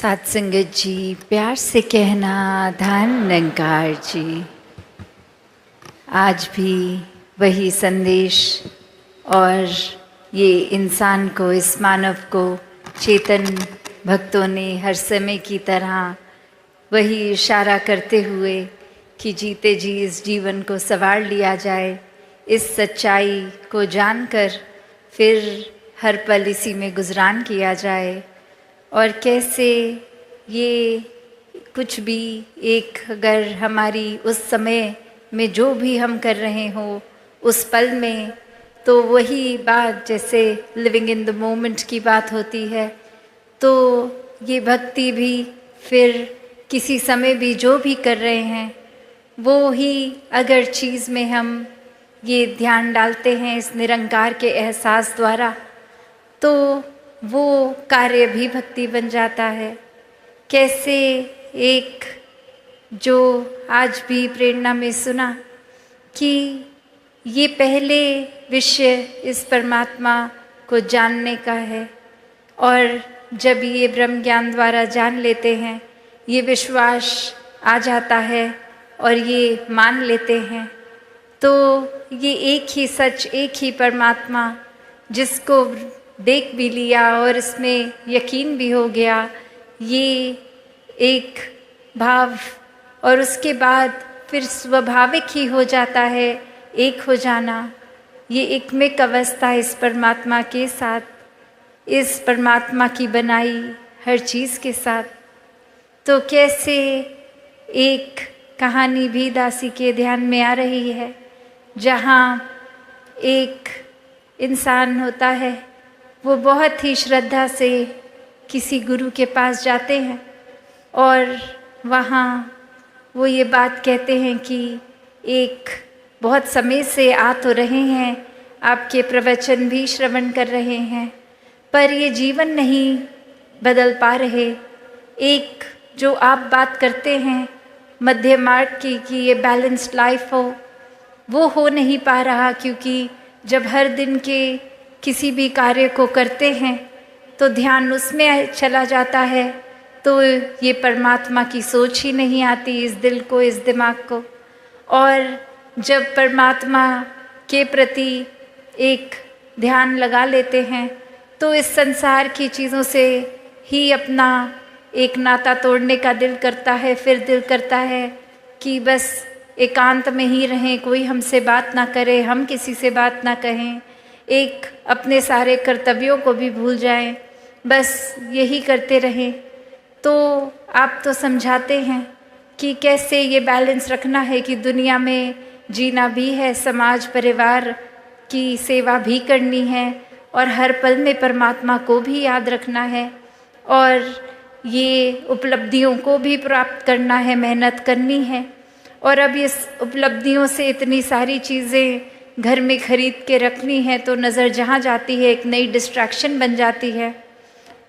साथ संगत जी, प्यार से कहना धन निरंकार जी। आज भी वही संदेश और ये इंसान को, इस मानव को चेतन भक्तों ने हर समय की तरह वही इशारा करते हुए कि जीते जी इस जीवन को संवार लिया जाए, इस सच्चाई को जानकर फिर हर पल इसी में गुजरान किया जाए। और कैसे ये कुछ भी एक, अगर हमारी उस समय में जो भी हम कर रहे हो उस पल में, तो वही बात जैसे लिविंग इन द मोमेंट की बात होती है, तो ये भक्ति भी फिर किसी समय भी जो भी कर रहे हैं वो ही अगर चीज़ में हम ये ध्यान डालते हैं इस निरंकार के एहसास द्वारा, तो वो कार्य भी भक्ति बन जाता है। कैसे एक जो आज भी प्रेरणा में सुना कि ये पहले विषय इस परमात्मा को जानने का है, और जब ये ब्रह्म ज्ञान द्वारा जान लेते हैं, ये विश्वास आ जाता है और ये मान लेते हैं, तो ये एक ही सच, एक ही परमात्मा जिसको देख भी लिया और इसमें यकीन भी हो गया, ये एक भाव और उसके बाद फिर स्वाभाविक ही हो जाता है एक हो जाना। ये एकमिक अवस्था इस परमात्मा के साथ, इस परमात्मा की बनाई हर चीज़ के साथ। तो कैसे एक कहानी भी दासी के ध्यान में आ रही है, जहाँ एक इंसान होता है, वो बहुत ही श्रद्धा से किसी गुरु के पास जाते हैं और वहाँ वो ये बात कहते हैं कि एक बहुत समय से आ तो रहे हैं, आपके प्रवचन भी श्रवण कर रहे हैं, पर ये जीवन नहीं बदल पा रहे। एक जो आप बात करते हैं मध्य मार्ग की कि ये बैलेंस्ड लाइफ हो, वो हो नहीं पा रहा, क्योंकि जब हर दिन के किसी भी कार्य को करते हैं तो ध्यान उसमें चला जाता है, तो ये परमात्मा की सोच ही नहीं आती इस दिल को, इस दिमाग को। और जब परमात्मा के प्रति एक ध्यान लगा लेते हैं तो इस संसार की चीज़ों से ही अपना एक नाता तोड़ने का दिल करता है। फिर दिल करता है कि बस एकांत में ही रहें, कोई हमसे बात ना करे, हम किसी से बात ना कहें, एक अपने सारे कर्तव्यों को भी भूल जाएं, बस यही करते रहें। तो आप तो समझाते हैं कि कैसे ये बैलेंस रखना है कि दुनिया में जीना भी है, समाज परिवार की सेवा भी करनी है, और हर पल में परमात्मा को भी याद रखना है, और ये उपलब्धियों को भी प्राप्त करना है, मेहनत करनी है। और अब इस उपलब्धियों से इतनी सारी चीज़ें घर में खरीद के रखनी है, तो नज़र जहाँ जाती है एक नई डिस्ट्रैक्शन बन जाती है।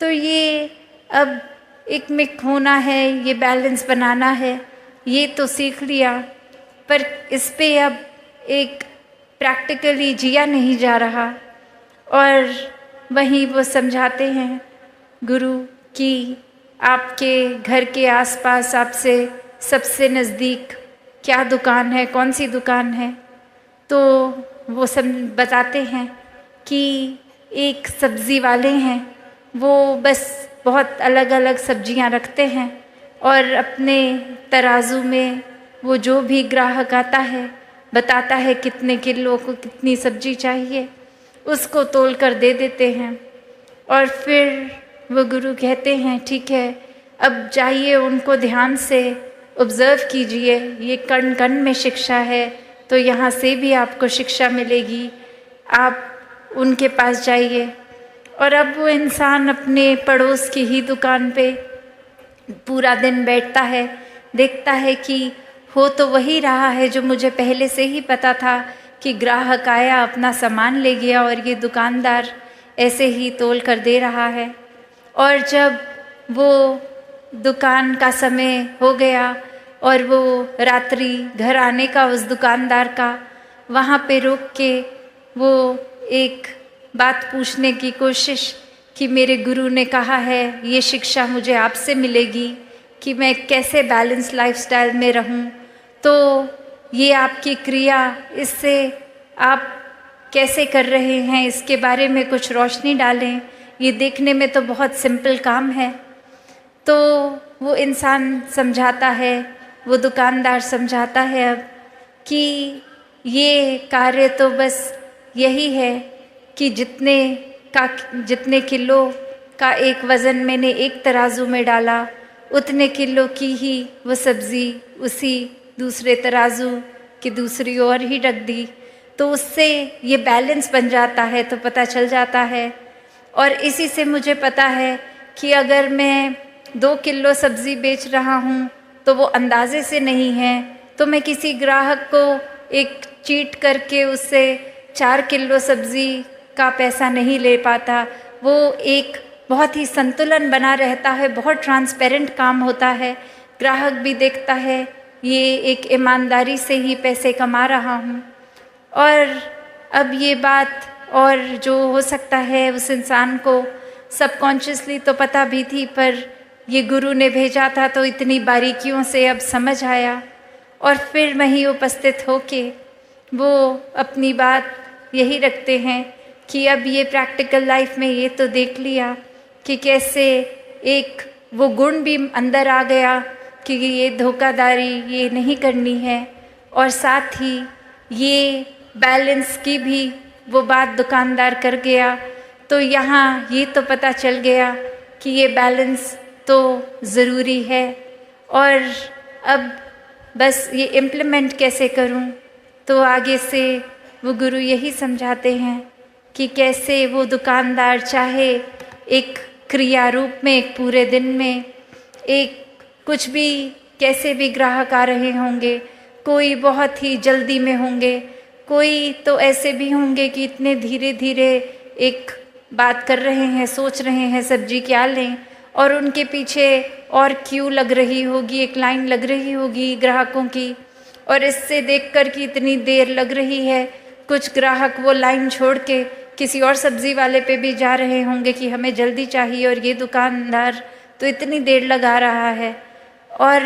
तो ये अब एक मिक होना है, ये बैलेंस बनाना है, ये तो सीख लिया, पर इस पे अब एक प्रैक्टिकली जिया नहीं जा रहा। और वहीं वो समझाते हैं गुरु कि आपके घर के आसपास आपसे सबसे नज़दीक क्या दुकान है, कौन सी दुकान है, तो वो सब बताते हैं कि एक सब्ज़ी वाले हैं, वो बस बहुत अलग अलग सब्जियां रखते हैं, और अपने तराजू में वो जो भी ग्राहक आता है बताता है कितने किलो को कितनी सब्जी चाहिए, उसको तोल कर दे देते हैं। और फिर वो गुरु कहते हैं ठीक है, अब जाइए उनको ध्यान से ऑब्ज़र्व कीजिए, ये कण कण में शिक्षा है, तो यहाँ से भी आपको शिक्षा मिलेगी, आप उनके पास जाइए। और अब वो इंसान अपने पड़ोस की ही दुकान पे पूरा दिन बैठता है, देखता है कि हो तो वही रहा है जो मुझे पहले से ही पता था, कि ग्राहक आया अपना सामान ले गया और ये दुकानदार ऐसे ही तोल कर दे रहा है। और जब वो दुकान का समय हो गया और वो रात्रि घर आने का उस दुकानदार का, वहाँ पे रुक के वो एक बात पूछने की कोशिश कि मेरे गुरु ने कहा है, ये शिक्षा मुझे आपसे मिलेगी कि मैं कैसे बैलेंस लाइफस्टाइल में रहूं। तो ये आपकी क्रिया, इससे आप कैसे कर रहे हैं इसके बारे में कुछ रोशनी डालें। ये देखने में तो बहुत सिंपल काम है। तो वो इंसान समझाता है, वो दुकानदार समझाता है अब कि ये कार्य तो बस यही है कि जितने किलो का एक वज़न मैंने एक तराजू में डाला, उतने किलो की ही वो सब्ज़ी उसी दूसरे तराजू की दूसरी ओर ही रख दी। तो उससे ये बैलेंस बन जाता है, तो पता चल जाता है। और इसी से मुझे पता है कि अगर मैं 2 किलो सब्ज़ी बेच रहा हूँ तो वो अंदाज़े से नहीं है, तो मैं किसी ग्राहक को एक चीट करके उससे 4 किलो सब्ज़ी का पैसा नहीं ले पाता। वो एक बहुत ही संतुलन बना रहता है, बहुत ट्रांसपेरेंट काम होता है। ग्राहक भी देखता है ये एक ईमानदारी से ही पैसे कमा रहा हूँ। और अब ये बात, और जो हो सकता है उस इंसान को सबकॉन्शियसली तो पता भी थी, पर ये गुरु ने भेजा था तो इतनी बारीकियों से अब समझ आया। और फिर वहीं उपस्थित होके वो अपनी बात यही रखते हैं कि अब ये प्रैक्टिकल लाइफ में ये तो देख लिया कि कैसे एक वो गुण भी अंदर आ गया कि ये धोखाधड़ी ये नहीं करनी है, और साथ ही ये बैलेंस की भी वो बात दुकानदार कर गया। तो यहाँ ये तो पता चल गया कि ये बैलेंस तो ज़रूरी है, और अब बस ये इम्प्लीमेंट कैसे करूँ। तो आगे से वो गुरु यही समझाते हैं कि कैसे वो दुकानदार चाहे एक क्रिया रूप में, एक पूरे दिन में, एक कुछ भी, कैसे भी ग्राहक आ रहे होंगे, कोई बहुत ही जल्दी में होंगे, कोई तो ऐसे भी होंगे कि इतने धीरे धीरे एक बात कर रहे हैं, सोच रहे हैं सब्जी क्या लें, और उनके पीछे और क्यू लग रही होगी, एक लाइन लग रही होगी ग्राहकों की। और इससे देखकर कि इतनी देर लग रही है, कुछ ग्राहक वो लाइन छोड़ के किसी और सब्ज़ी वाले पे भी जा रहे होंगे कि हमें जल्दी चाहिए, और ये दुकानदार तो इतनी देर लगा रहा है। और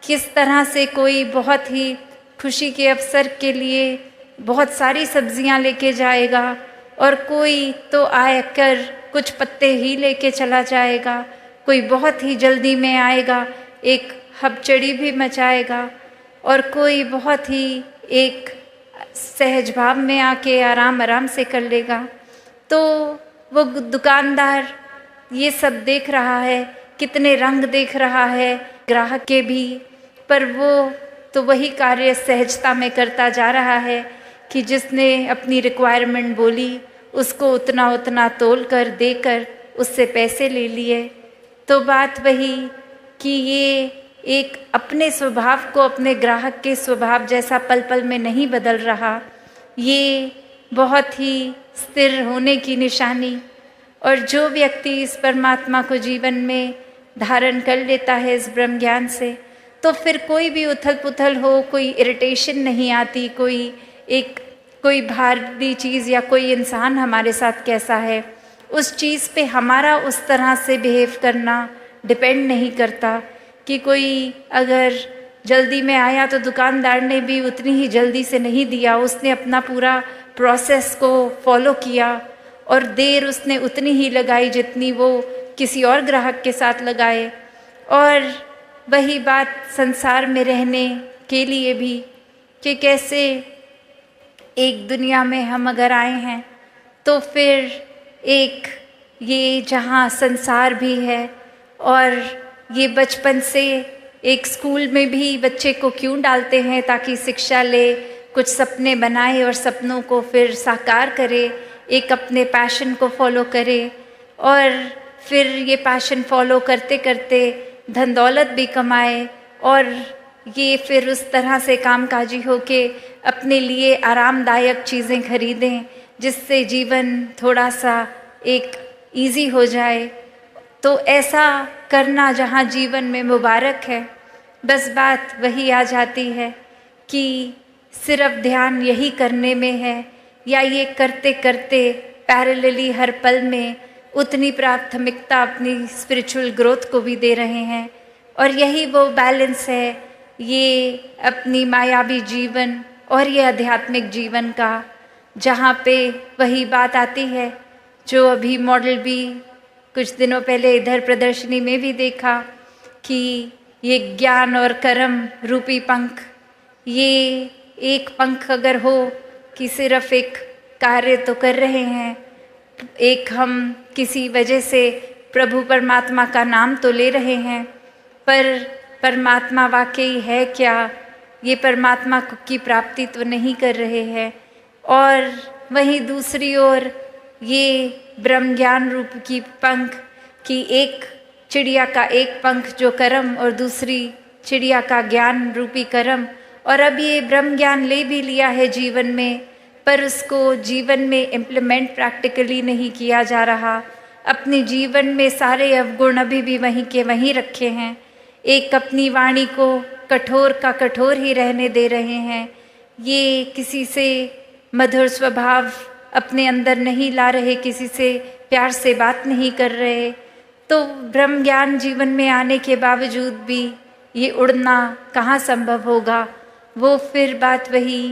किस तरह से कोई बहुत ही खुशी के अवसर के लिए बहुत सारी सब्जियां लेके जाएगा, और कोई तो आकर कुछ पत्ते ही लेके चला जाएगा, कोई बहुत ही जल्दी में आएगा, एक हबचड़ी भी मचाएगा, और कोई बहुत ही एक सहज भाव में आके आराम आराम से कर लेगा। तो वो दुकानदार ये सब देख रहा है, कितने रंग देख रहा है ग्राहक के भी, पर वो तो वही कार्य सहजता में करता जा रहा है कि जिसने अपनी रिक्वायरमेंट बोली उसको उतना उतना तोल कर देकर उससे पैसे ले लिए। तो बात वही कि ये एक अपने स्वभाव को अपने ग्राहक के स्वभाव जैसा पल पल में नहीं बदल रहा, ये बहुत ही स्थिर होने की निशानी। और जो व्यक्ति इस परमात्मा को जीवन में धारण कर लेता है इस ब्रह्म ज्ञान से, तो फिर कोई भी उथल पुथल हो, कोई इरिटेशन नहीं आती, कोई भारी चीज़ या कोई इंसान हमारे साथ कैसा है, उस चीज़ पे हमारा उस तरह से बिहेव करना डिपेंड नहीं करता। कि कोई अगर जल्दी में आया तो दुकानदार ने भी उतनी ही जल्दी से नहीं दिया, उसने अपना पूरा प्रोसेस को फॉलो किया, और देर उसने उतनी ही लगाई जितनी वो किसी और ग्राहक के साथ लगाए। और वही बात संसार में रहने के लिए भी कि कैसे एक दुनिया में हम अगर आए हैं तो फिर एक ये जहाँ संसार भी है, और ये बचपन से एक स्कूल में भी बच्चे को क्यों डालते हैं, ताकि शिक्षा ले, कुछ सपने बनाए और सपनों को फिर साकार करे, एक अपने पैशन को फॉलो करे, और फिर ये पैशन फॉलो करते करते धन दौलत भी कमाए, और ये फिर उस तरह से कामकाजी होके अपने लिए आरामदायक चीज़ें खरीदें जिससे जीवन थोड़ा सा एक इजी हो जाए। तो ऐसा करना जहाँ जीवन में मुबारक है, बस बात वही आ जाती है कि सिर्फ ध्यान यही करने में है, या ये करते करते पैरेलली हर पल में उतनी प्राथमिकता अपनी स्पिरिचुअल ग्रोथ को भी दे रहे हैं। और यही वो बैलेंस है, ये अपनी मायावी जीवन और ये आध्यात्मिक जीवन का, जहाँ पे वही बात आती है जो अभी मॉडल भी कुछ दिनों पहले इधर प्रदर्शनी में भी देखा कि ये ज्ञान और कर्म रूपी पंख, ये एक पंख अगर हो कि सिर्फ एक कार्य तो कर रहे हैं, एक हम किसी वजह से प्रभु परमात्मा का नाम तो ले रहे हैं, पर परमात्मा वाकई है क्या, ये परमात्मा की प्राप्ति तो नहीं कर रहे हैं। और वहीं दूसरी ओर ये ब्रह्म ज्ञान रूप की पंख की, एक चिड़िया का एक पंख जो कर्म और दूसरी चिड़िया का ज्ञान रूपी कर्म, और अब ये ब्रह्म ज्ञान ले भी लिया है जीवन में, पर उसको जीवन में इम्प्लीमेंट प्रैक्टिकली नहीं किया जा रहा। अपने जीवन में सारे अवगुण अभी भी वहीं के वहीं रखे हैं, एक अपनी वाणी को कठोर का कठोर ही रहने दे रहे हैं, ये किसी से मधुर स्वभाव अपने अंदर नहीं ला रहे, किसी से प्यार से बात नहीं कर रहे। तो ब्रह्म ज्ञान जीवन में आने के बावजूद भी ये उड़ना कहाँ संभव होगा। वो फिर बात वही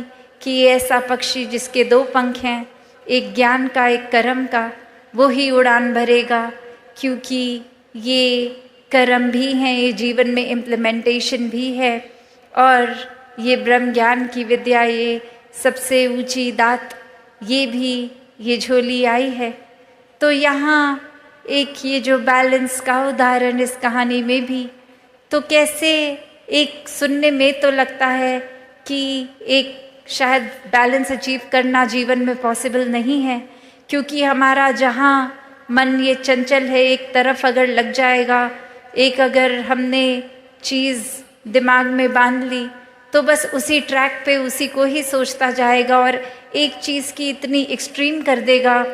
कि ऐसा पक्षी जिसके दो पंख हैं, एक ज्ञान का एक कर्म का, वो ही उड़ान भरेगा, क्योंकि ये कर्म भी हैं, ये जीवन में इम्प्लीमेंटेशन भी है, और ये ब्रह्म ज्ञान की विद्या, ये सबसे ऊंची दात, ये भी ये झोली आई है। तो यहाँ एक ये जो बैलेंस का उदाहरण इस कहानी में भी, तो कैसे एक सुनने में तो लगता है कि एक शायद बैलेंस अचीव करना जीवन में पॉसिबल नहीं है, क्योंकि हमारा जहाँ मन ये चंचल है, एक तरफ अगर लग जाएगा, एक अगर हमने चीज़ दिमाग में बांध ली तो बस उसी ट्रैक पे उसी को ही सोचता जाएगा और एक चीज़ की इतनी एक्सट्रीम कर देगा,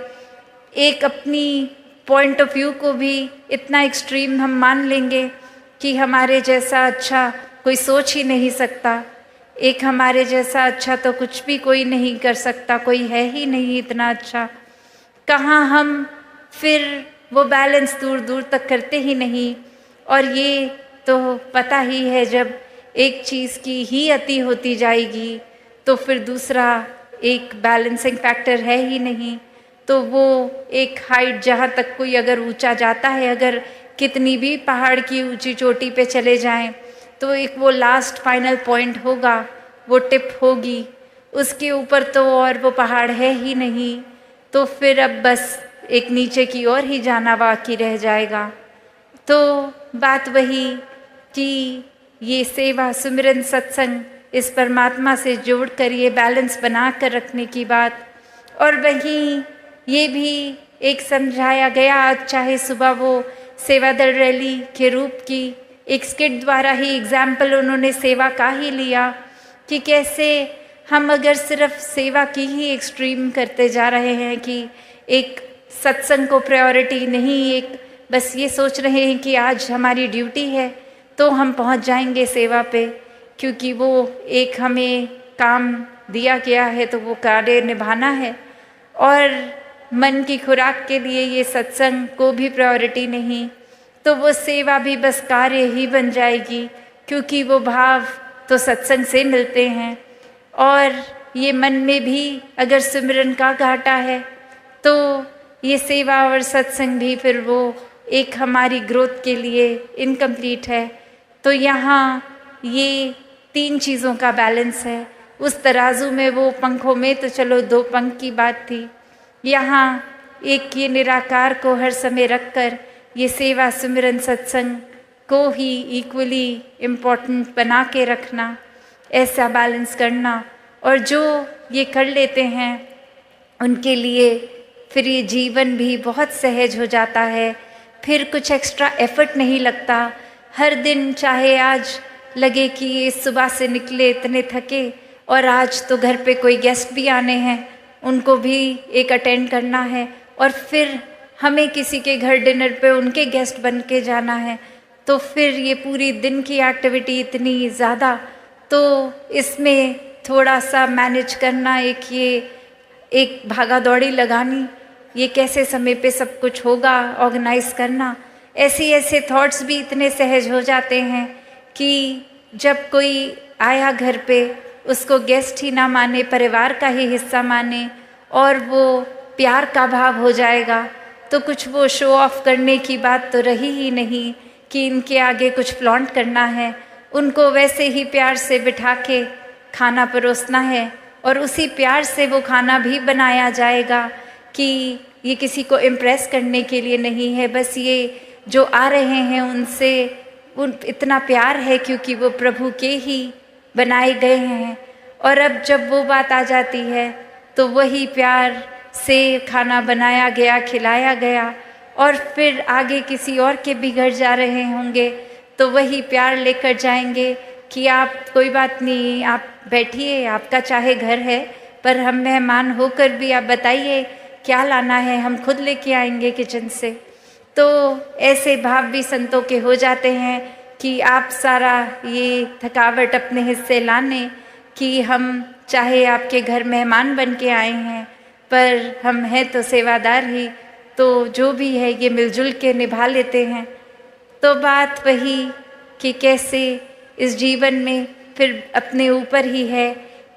एक अपनी पॉइंट ऑफ व्यू को भी इतना एक्सट्रीम हम मान लेंगे कि हमारे जैसा अच्छा कोई सोच ही नहीं सकता, एक हमारे जैसा अच्छा तो कुछ भी कोई नहीं कर सकता, कोई है ही नहीं इतना अच्छा। कहाँ हम फिर वो बैलेंस दूर दूर तक करते ही नहीं। और ये तो पता ही है, जब एक चीज़ की ही अति होती जाएगी तो फिर दूसरा एक बैलेंसिंग फैक्टर है ही नहीं। तो वो एक हाइट जहाँ तक कोई अगर ऊंचा जाता है, अगर कितनी भी पहाड़ की ऊंची चोटी पे चले जाएं, तो एक वो लास्ट फाइनल पॉइंट होगा, वो टिप होगी, उसके ऊपर तो और वो पहाड़ है ही नहीं। तो फिर अब बस एक नीचे की ओर ही जाना बाकी रह जाएगा। तो बात वही कि ये सेवा, सुमिरन, सत्संग, इस परमात्मा से जोड़कर ये बैलेंस बना कर रखने की बात। और वहीं ये भी एक समझाया गया, आज चाहे सुबह वो सेवा दल रैली के रूप की एक स्किट द्वारा ही एग्जाम्पल उन्होंने सेवा का ही लिया कि कैसे हम अगर सिर्फ सेवा की ही एक्सट्रीम करते जा रहे हैं कि एक सत्संग को प्रायोरिटी नहीं, एक बस ये सोच रहे हैं कि आज हमारी ड्यूटी है तो हम पहुंच जाएंगे सेवा पे, क्योंकि वो एक हमें काम दिया गया है तो वो कार्य निभाना है। और मन की खुराक के लिए ये सत्संग को भी प्रायोरिटी नहीं, तो वो सेवा भी बस कार्य ही बन जाएगी, क्योंकि वो भाव तो सत्संग से मिलते हैं। और ये मन में भी अगर सिमरन का घाटा है तो ये सेवा और सत्संग भी फिर वो एक हमारी ग्रोथ के लिए इनकम्प्लीट है। तो यहाँ ये तीन चीज़ों का बैलेंस है। उस तराजू में वो पंखों में तो चलो दो पंख की बात थी, यहाँ एक ये निराकार को हर समय रखकर ये सेवा, सिमरन, सत्संग को ही इक्वली इम्पोर्टेंट बना के रखना, ऐसा बैलेंस करना। और जो ये कर लेते हैं उनके लिए फिर ये जीवन भी बहुत सहज हो जाता है, फिर कुछ एक्स्ट्रा एफर्ट नहीं लगता। हर दिन चाहे आज लगे कि ये सुबह से निकले इतने थके और आज तो घर पे कोई गेस्ट भी आने हैं, उनको भी एक अटेंड करना है, और फिर हमें किसी के घर डिनर पे उनके गेस्ट बन के जाना है, तो फिर ये पूरी दिन की एक्टिविटी इतनी ज़्यादा, तो इसमें थोड़ा सा मैनेज करना, एक भागा दौड़ी लगानी, ये कैसे समय पे सब कुछ होगा, ऑर्गेनाइज करना, ऐसे थॉट्स भी इतने सहज हो जाते हैं कि जब कोई आया घर पे, उसको गेस्ट ही ना माने, परिवार का ही हिस्सा माने और वो प्यार का भाव हो जाएगा, तो कुछ वो शो ऑफ करने की बात तो रही ही नहीं कि इनके आगे कुछ फ्लॉन्ट करना है। उनको वैसे ही प्यार से बिठा के खाना परोसना है और उसी प्यार से वो खाना भी बनाया जाएगा कि ये किसी को इम्प्रेस करने के लिए नहीं है, बस ये जो आ रहे हैं उनसे इतना प्यार है क्योंकि वो प्रभु के ही बनाए गए हैं। और अब जब वो बात आ जाती है तो वही प्यार से खाना बनाया गया, खिलाया गया, और फिर आगे किसी और के भी घर जा रहे होंगे तो वही प्यार लेकर जाएंगे कि आप कोई बात नहीं, आप बैठिए, आपका चाहे घर है पर हम मेहमान होकर भी आप बताइए क्या लाना है, हम खुद लेके आएंगे किचन से। तो ऐसे भाव भी संतों के हो जाते हैं कि आप सारा ये थकावट अपने हिस्से लाने कि हम चाहे आपके घर मेहमान बन के आए हैं पर हम हैं तो सेवादार ही, तो जो भी है ये मिलजुल के निभा लेते हैं। तो बात वही कि कैसे इस जीवन में फिर अपने ऊपर ही है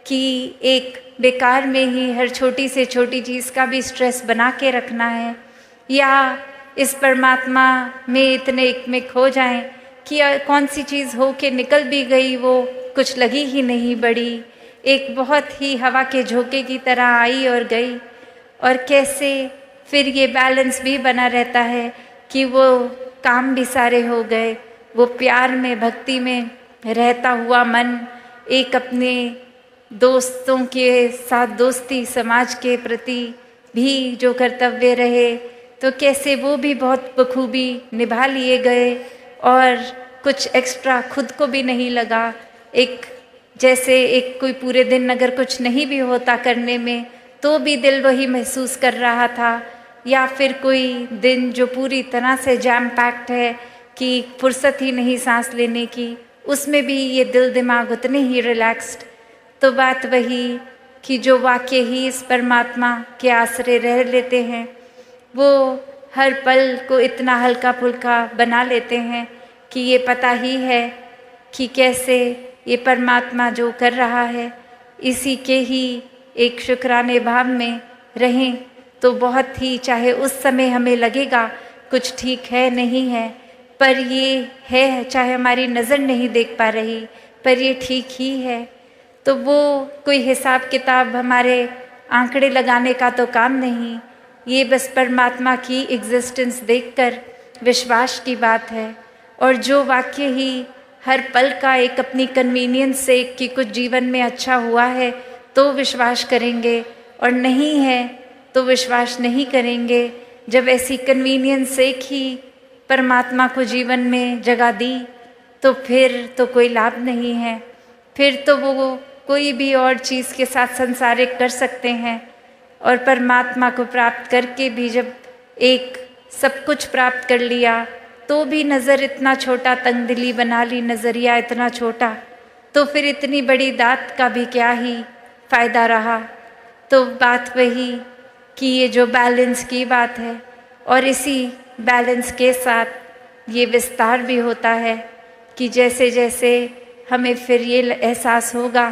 कि एक बेकार में ही हर छोटी से छोटी चीज़ का भी स्ट्रेस बना के रखना है, या इस परमात्मा में इतने एक में खो जाएं कि कौन सी चीज़ हो के निकल भी गई वो कुछ लगी ही नहीं बड़ी, एक बहुत ही हवा के झोंके की तरह आई और गई। और कैसे फिर ये बैलेंस भी बना रहता है कि वो काम भी सारे हो गए, वो प्यार में भक्ति में रहता हुआ मन एक अपने दोस्तों के साथ दोस्ती, समाज के प्रति भी जो कर्तव्य रहे तो कैसे वो भी बहुत बखूबी निभा लिए गए और कुछ एक्स्ट्रा खुद को भी नहीं लगा। एक जैसे एक कोई पूरे दिन अगर कुछ नहीं भी होता करने में तो भी दिल वही महसूस कर रहा था, या फिर कोई दिन जो पूरी तरह से जैम पैक्ड है कि फुर्सत ही नहीं सांस लेने की, उसमें भी ये दिल दिमाग उतने ही रिलैक्स्ड। तो बात वही कि जो वाक्य ही इस परमात्मा के आश्रय रह लेते हैं वो हर पल को इतना हल्का फुल्का बना लेते हैं कि ये पता ही है कि कैसे ये परमात्मा जो कर रहा है इसी के ही एक शुक्राने भाव में रहें तो बहुत ही, चाहे उस समय हमें लगेगा कुछ ठीक है नहीं है, पर ये है, चाहे हमारी नज़र नहीं देख पा रही पर ये ठीक ही है। तो वो कोई हिसाब किताब हमारे आंकड़े लगाने का तो काम नहीं, ये बस परमात्मा की एग्जिस्टेंस देखकर विश्वास की बात है। और जो वाक्य ही हर पल का एक अपनी कन्वीनियंस से कि कुछ जीवन में अच्छा हुआ है तो विश्वास करेंगे और नहीं है तो विश्वास नहीं करेंगे। जब ऐसी कन्वीनियंस से ही परमात्मा को जीवन में जगह दी तो फिर तो कोई लाभ नहीं है, फिर तो वो कोई भी और चीज़ के साथ संसारिक कर सकते हैं। और परमात्मा को प्राप्त करके भी जब एक सब कुछ प्राप्त कर लिया तो भी नज़र इतना छोटा, तंगदिली बना ली, नज़रिया इतना छोटा, तो फिर इतनी बड़ी दात का भी क्या ही फ़ायदा रहा। तो बात वही कि ये जो बैलेंस की बात है और इसी बैलेंस के साथ ये विस्तार भी होता है कि जैसे जैसे हमें फिर ये एहसास होगा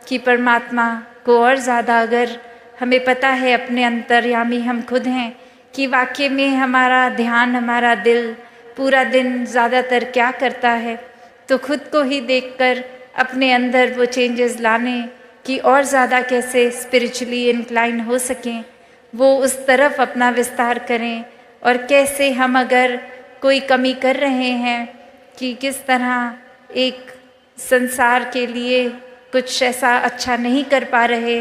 कि परमात्मा को और ज़्यादा अगर हमें पता है अपने अंतर्यामी हम खुद हैं कि वाकई में हमारा ध्यान, हमारा दिल पूरा दिन ज़्यादातर क्या करता है, तो खुद को ही देखकर अपने अंदर वो चेंजेस लाने कि और ज़्यादा कैसे स्पिरिचुअली इंक्लाइन हो सकें, वो उस तरफ अपना विस्तार करें। और कैसे हम अगर कोई कमी कर रहे हैं कि किस तरह एक संसार के लिए कुछ ऐसा अच्छा नहीं कर पा रहे,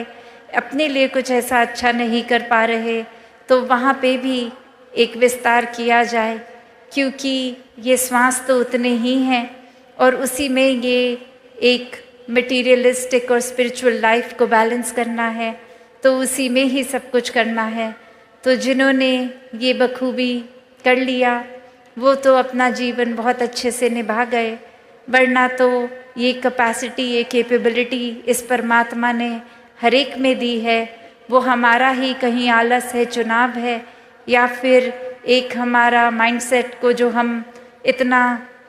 अपने लिए कुछ ऐसा अच्छा नहीं कर पा रहे, तो वहाँ पे भी एक विस्तार किया जाए, क्योंकि ये श्वास तो उतने ही हैं और उसी में ये एक मटीरियलिस्टिक और स्पिरिचुअल लाइफ को बैलेंस करना है, तो उसी में ही सब कुछ करना है। तो जिन्होंने ये बखूबी कर लिया वो तो अपना जीवन बहुत अच्छे से निभा गए, वरना तो ये कैपेसिटी, ये कैपेबिलिटी इस परमात्मा ने हर एक में दी है, वो हमारा ही कहीं आलस है, चुनाव है, या फिर एक हमारा माइंडसेट को जो हम इतना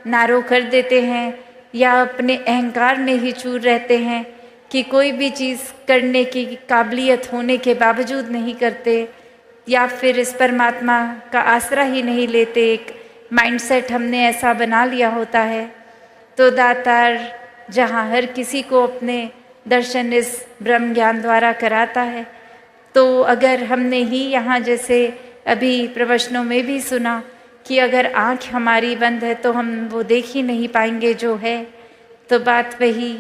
नारो कर देते हैं, या अपने अहंकार में ही चूर रहते हैं कि कोई भी चीज़ करने की काबिलियत होने के बावजूद नहीं करते, या फिर इस परमात्मा का आसरा ही नहीं लेते। एक माइंडसेट हमने ऐसा बना लिया होता है। तो दातार जहाँ हर किसी को अपने दर्शन इस ब्रह्म ज्ञान द्वारा कराता है, तो अगर हमने ही यहाँ जैसे अभी प्रवचनों में भी सुना कि अगर आँख हमारी बंद है तो हम वो देख ही नहीं पाएंगे जो है, तो बात वही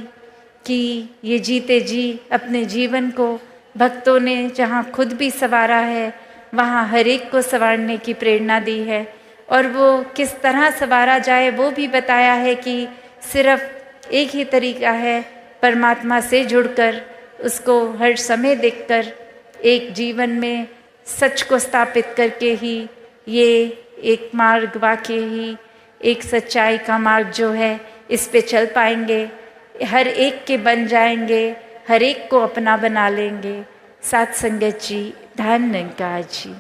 कि ये जीते जी अपने जीवन को भक्तों ने जहाँ खुद भी संवारा है, वहाँ हर एक को संवारने की प्रेरणा दी है। और वो किस तरह संवारा जाए वो भी बताया है कि सिर्फ एक ही तरीका है, परमात्मा से जुड़कर, उसको हर समय देखकर, एक जीवन में सच को स्थापित करके ही ये एक मार्ग वाकई ही एक सच्चाई का मार्ग जो है, इस पे चल पाएंगे, हर एक के बन जाएंगे, हर एक को अपना बना लेंगे। साथ संगत जी, धन निरंकार जी।